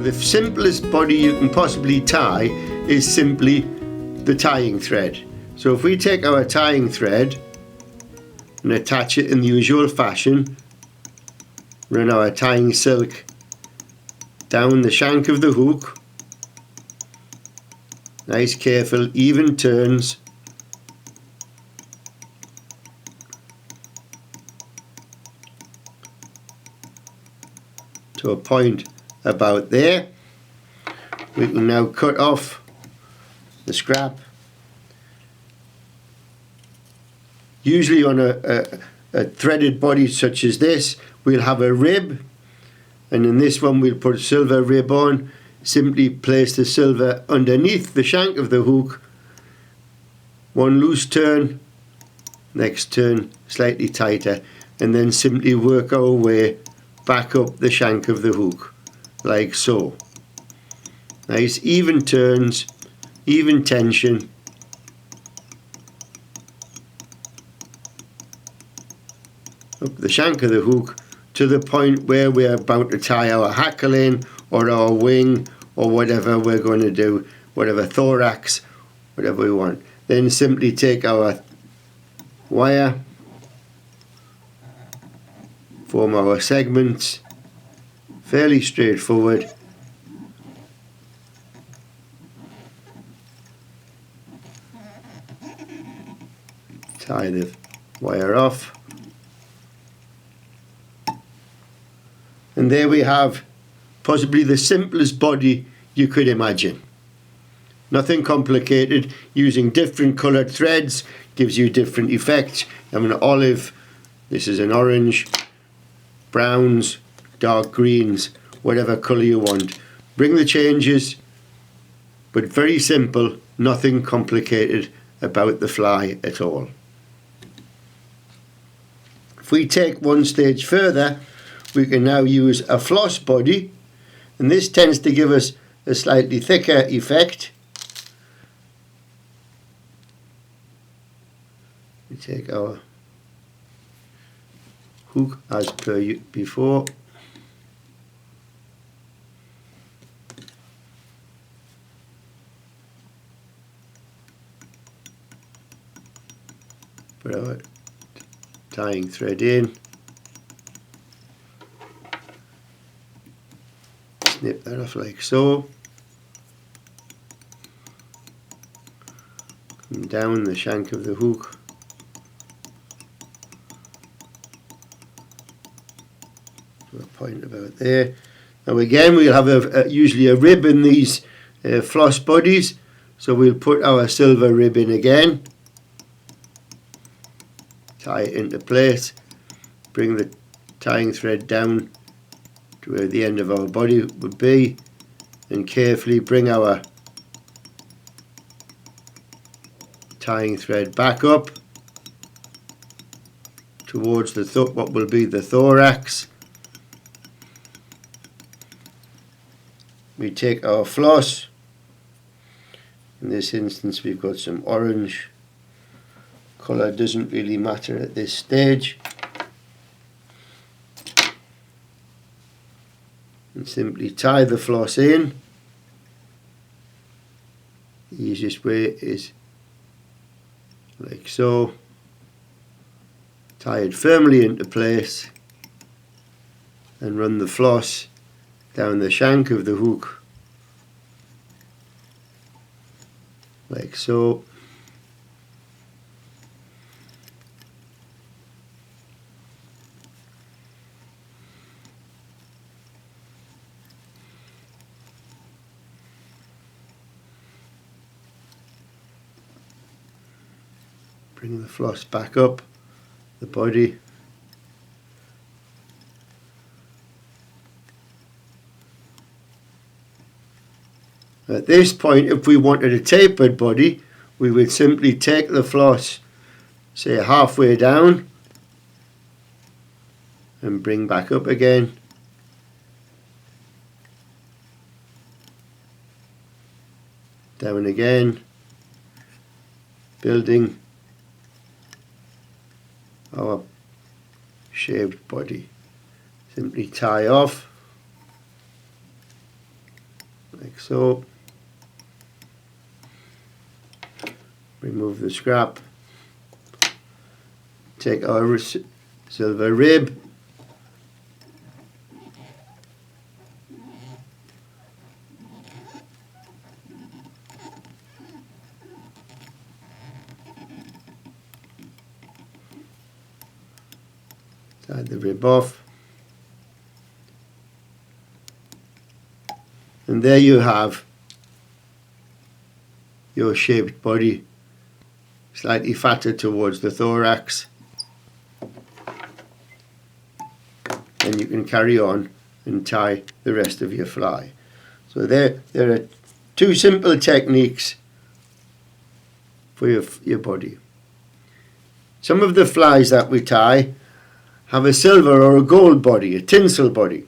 the simplest body you can possibly tie is simply the tying thread. So if we take our tying thread and attach it in the usual fashion, run our tying silk down the shank of the hook, nice careful even turns, to a point about there. We can now cut off the scrap. Usually on a threaded body such as this, we'll have a rib, and in this one we'll put silver rib on. Simply place the silver underneath the shank of the hook, one loose turn, next turn slightly tighter, and then simply work our way back up the shank of the hook, like so. Nice even turns, even tension. Up the shank of the hook to the point where we're about to tie our hackle in, or our wing, or whatever we're going to do, whatever thorax, whatever we want. Then simply take our wire, form our segments, fairly straightforward. Tie the wire off. And there we have possibly the simplest body you could imagine. Nothing complicated. Using different coloured threads gives you different effects. I'm an olive, this is an orange, browns, dark greens, whatever colour you want. Bring the changes, but very simple, nothing complicated about the fly at all. If we take one stage further, we can now use a floss body, and this tends to give us a slightly thicker effect. We take our hook as per before, put our tying thread in, snip that off like so, come down the shank of the hook, to a point about there. Now again we'll have usually a rib in these floss bodies, so we'll put our silver rib in again, tie it into place, bring the tying thread down to where the end of our body would be, and carefully bring our tying thread back up towards the what will be the thorax. We take our floss. In this instance we've got some orange. Colour doesn't really matter at this stage. And simply tie the floss in. The easiest way is like so. Tie it firmly into place and run the floss down the shank of the hook like so. Bring the floss back up the body. At this point, if we wanted a tapered body, we would simply take the floss, say halfway down, and bring back up again. Down again, building our shaved body. Simply tie off, like so. Remove the scrap. Take our silver rib. Slide the rib off. And there you have your shaped body, slightly fatter towards the thorax. And you can carry on and tie the rest of your fly. So there are two simple techniques for your body. Some of the flies that we tie have a silver or a gold body, a tinsel body.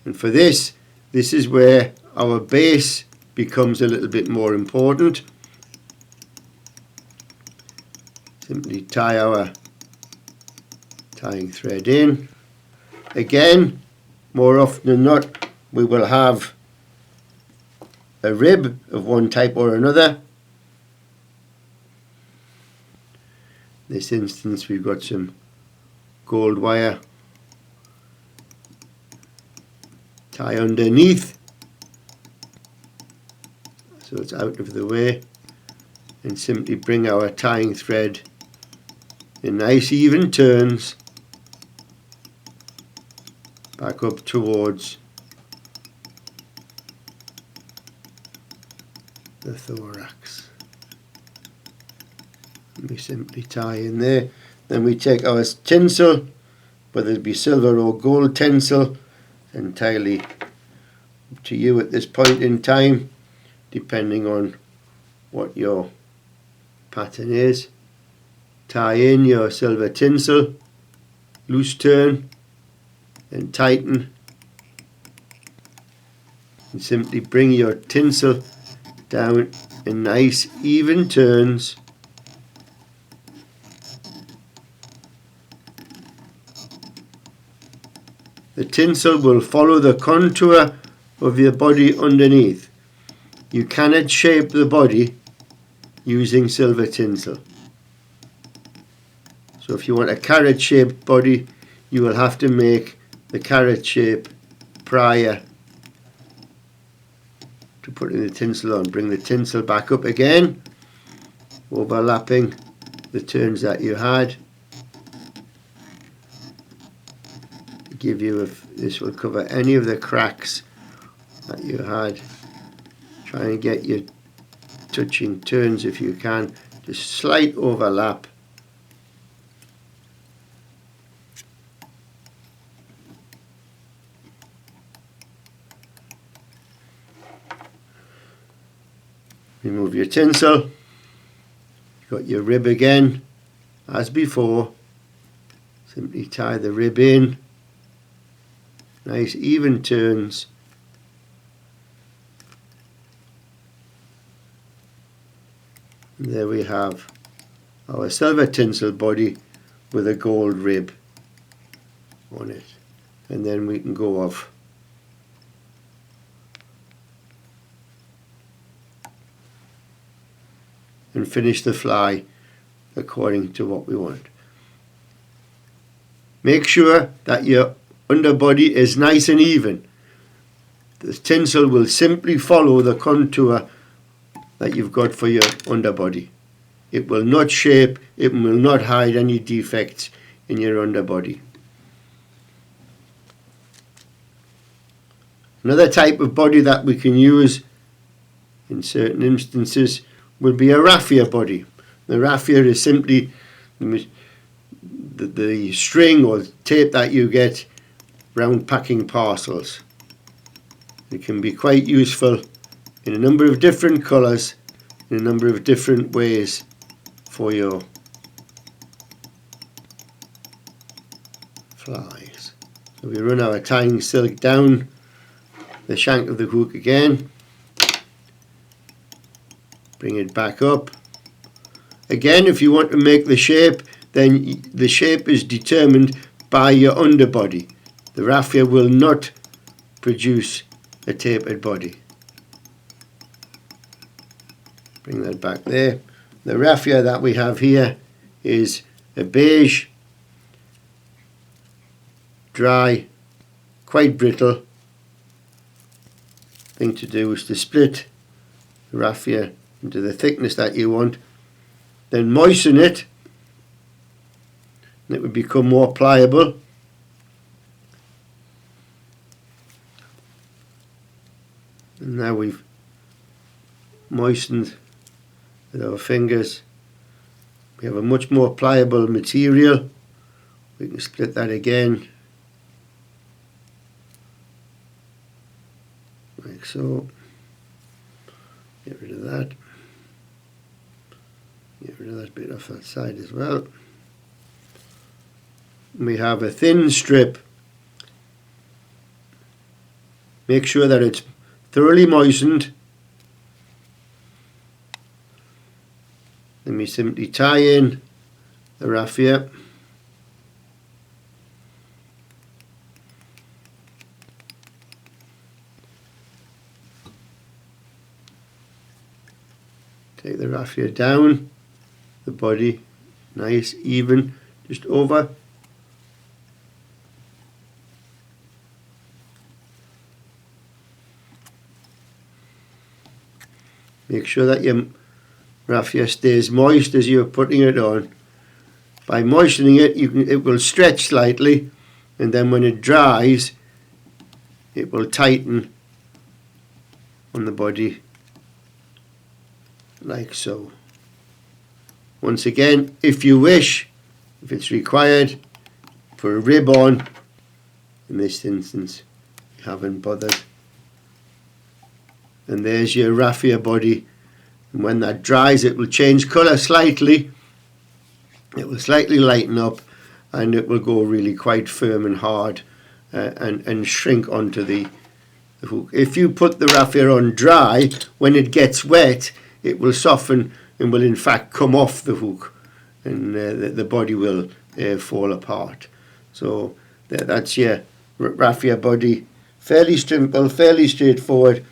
And for this is where our base becomes a little bit more important. Simply tie our tying thread in. Again, more often than not, we will have a rib of one type or another. In this instance, we've got some gold wire. Tie underneath so it's out of the way, and simply bring our tying thread in nice even turns back up towards the thorax. And we simply tie in there. Then we take our tinsel, whether it be silver or gold tinsel, entirely up to you at this point in time, depending on what your pattern is. Tie in your silver tinsel, loose turn, and tighten, and simply bring your tinsel down in nice even turns. The tinsel will follow the contour of your body underneath. You cannot shape the body using silver tinsel. So if you want a carrot shaped body, you will have to make the carrot shape prior to putting the tinsel on. Bring the tinsel back up again, overlapping the turns that you had. Give you, if this will cover any of the cracks that you had. Try and get your touching turns if you can, just slight overlap. Remove your tinsel. You've got your rib again as before. Simply tie the rib in. Nice even turns. And there we have our silver tinsel body with a gold rib on it. And then we can go off and finish the fly according to what we want. Make sure that your underbody is nice and even. The tinsel will simply follow the contour that you've got for your underbody. It will not shape, it will not hide any defects in your underbody. Another type of body that we can use in certain instances will be a raffia body. The raffia is simply the string or tape that you get round packing parcels. It can be quite useful in a number of different colours, in a number of different ways for your flies. So we run our tying silk down the shank of the hook again, bring it back up. Again, if you want to make the shape, then the shape is determined by your underbody. The raffia will not produce a tapered body. Bring that back there. The raffia that we have here is a beige, dry, quite brittle. Thing to do is to split the raffia into the thickness that you want, then moisten it, and it would become more pliable. And now we've moistened with our fingers, we have a much more pliable material. We can split that again, like so. Get rid of that. Get rid of that bit off that side as well. We have a thin strip. Make sure that it's thoroughly moistened. Then we simply tie in the raffia. Take the raffia down the body, nice, even, just over. Make sure that your raffia stays moist as you're putting it on. By moistening it, it will stretch slightly, and then when it dries, it will tighten on the body, like so. Once again, if you wish, if it's required, put a rib on. In this instance, you haven't bothered. And there's your raffia body. And when that dries, it will change colour slightly. It will slightly lighten up, and it will go really quite firm and hard, and shrink onto the hook. If you put the raffia on dry, when it gets wet, it will soften and will in fact come off the hook, and the body will fall apart. So that's your raffia body. Fairly simple, fairly straightforward.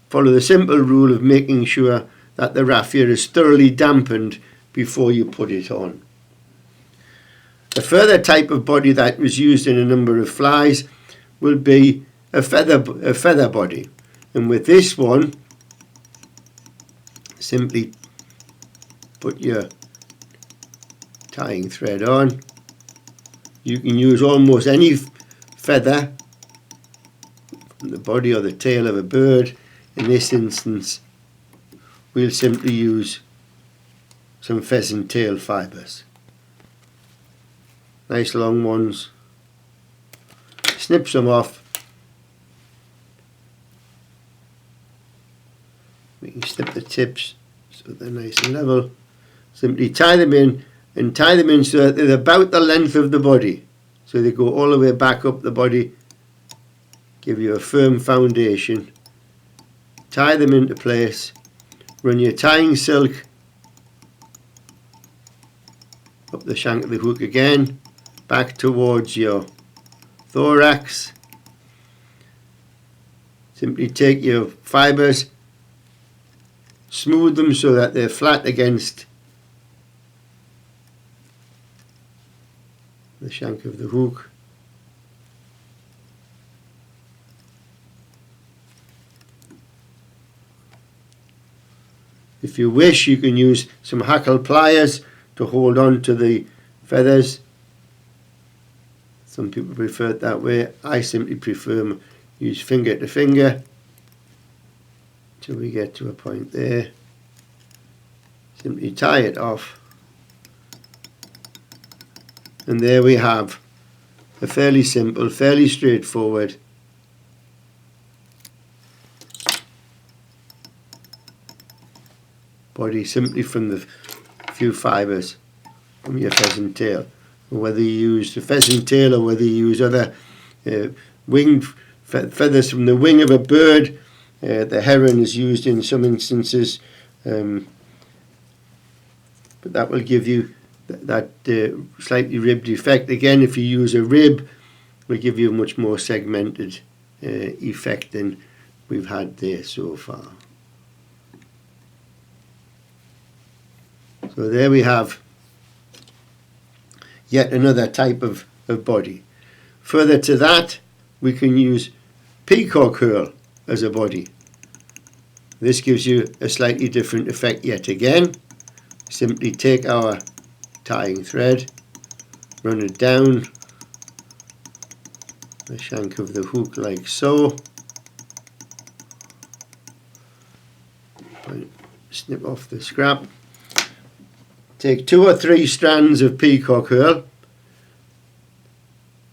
Follow the simple rule of making sure that the raffia is thoroughly dampened before you put it on. A further type of body that was used in a number of flies will be a feather body, and with this one, simply put your tying thread on. You can use almost any feather from the body or the tail of a bird. In this instance, we'll simply use some pheasant tail fibres. Nice long ones. Snip some off. We can snip the tips so they're nice and level. Simply tie them in, and tie them in so that they're about the length of the body. So they go all the way back up the body, give you a firm foundation. Tie them into place. Run your tying silk up the shank of the hook again, back towards your thorax. Simply take your fibres, smooth them so that they're flat against the shank of the hook. If you wish, you can use some hackle pliers to hold on to the feathers. Some people prefer it that way. I simply prefer use finger to finger till we get to a point there. Simply tie it off. And there we have a fairly simple, fairly straightforward body, simply from the few fibres from your pheasant tail. Whether you use the pheasant tail or whether you use other winged feathers from the wing of a bird, the heron is used in some instances, but that will give you that slightly ribbed effect. Again, if you use a rib, it will give you a much more segmented effect than we've had there so far. So there we have yet another type of body. Further to that, we can use peacock herl as a body. This gives you a slightly different effect yet again. Simply take our tying thread, run it down the shank of the hook like so. Snip off the scrap. Take 2 or 3 strands of peacock herl.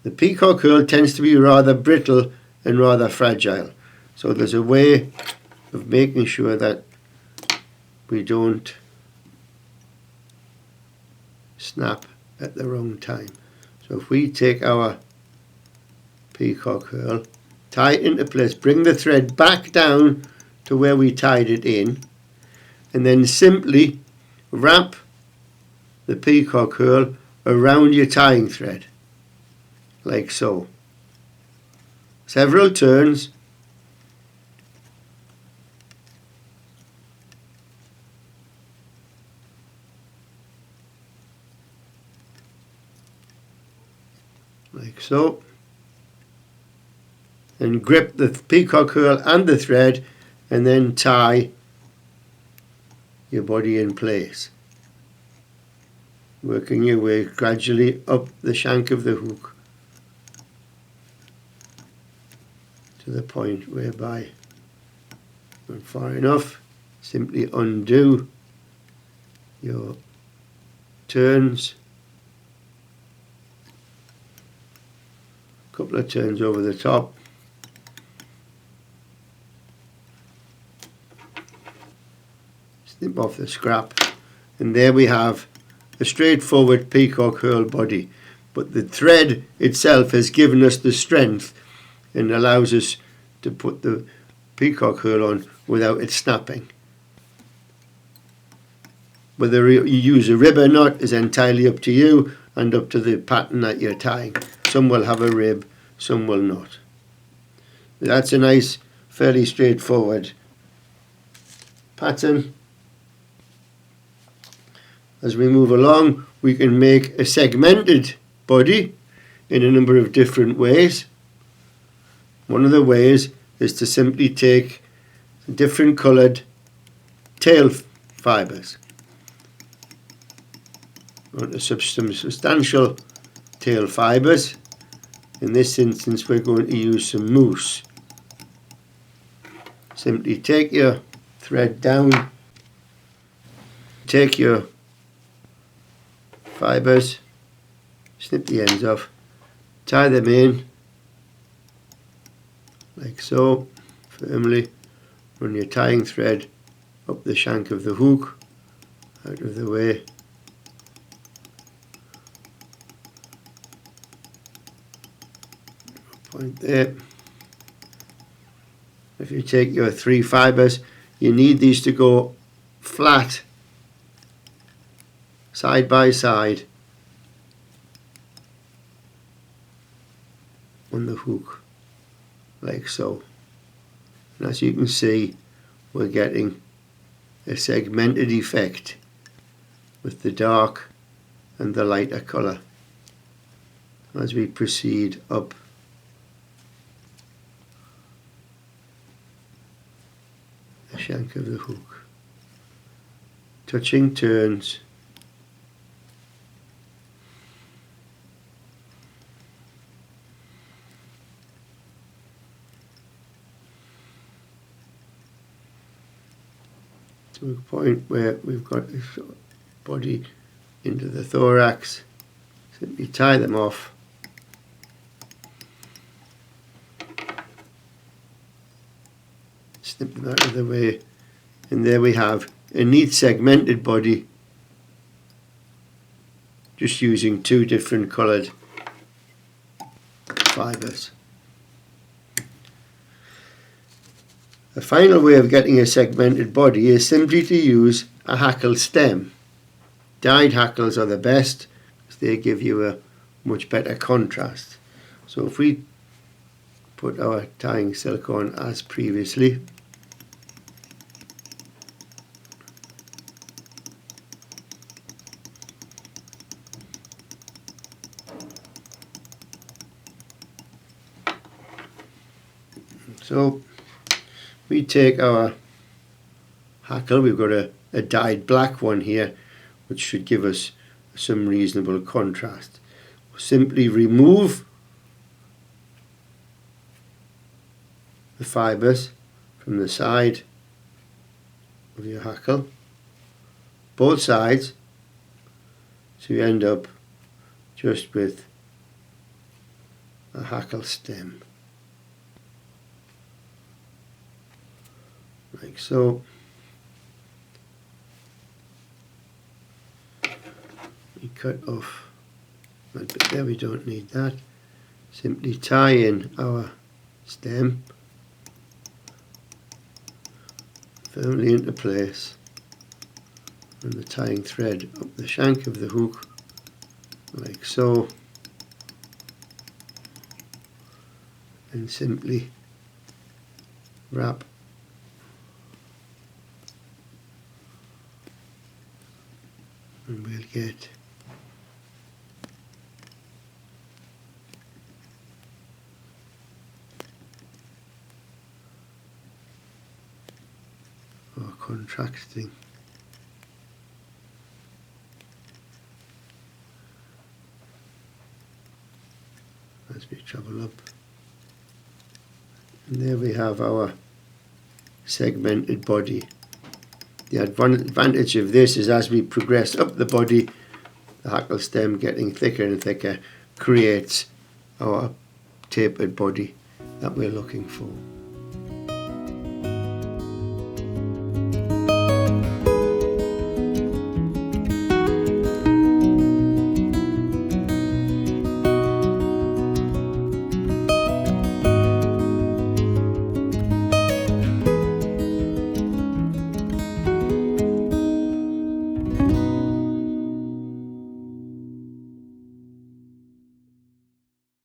The peacock herl tends to be rather brittle and rather fragile, so there's a way of making sure that we don't snap at the wrong time. So if we take our peacock herl, tie it into place, bring the thread back down to where we tied it in, and then simply wrap the peacock herl around your tying thread like so. Several turns. Like so. And grip the peacock herl and the thread and then tie your body in place, working your way gradually up the shank of the hook to the point whereby, when far enough, simply undo your turns, a couple of turns over the top, snip off the scrap, and there we have a straightforward peacock herl body. But the thread itself has given us the strength and allows us to put the peacock herl on without it snapping. Whether you use a rib or not is entirely up to you and up to the pattern that you're tying. Some will have a rib, some will not. That's a nice, fairly straightforward pattern. As we move along, we can make a segmented body in a number of different ways. One of the ways is to simply take different coloured tail fibres. We want some substantial tail fibres. In this instance, we're going to use some mousse. Simply take your thread down, take your fibres, snip the ends off, tie them in like so, firmly, run your tying thread up the shank of the hook, out of the way, point there. If you take your 3 fibres, you need these to go flat, side by side on the hook, like so. And as you can see, we're getting a segmented effect with the dark and the lighter colour as we proceed up the shank of the hook. Touching turns, to a point where we've got this body into the thorax. Simply tie them off. Snip them out of the way, and there we have a neat segmented body, just using 2 different coloured fibres. The final way of getting a segmented body is simply to use a hackle stem. Dyed hackles are the best because they give you a much better contrast. So if we put our tying silk on as previously. So we take our hackle, we've got a dyed black one here, which should give us some reasonable contrast. We'll simply remove the fibres from the side of your hackle, both sides, so you end up just with a hackle stem, like so. We cut off that bit there, we don't need that. Simply tie in our stem firmly into place, and the tying thread up the shank of the hook, like so, and simply wrap and we'll get our contracting as we travel up. And there we have our segmented body. The advantage of this is as we progress up the body, the hackle stem getting thicker and thicker creates our tapered body that we're looking for.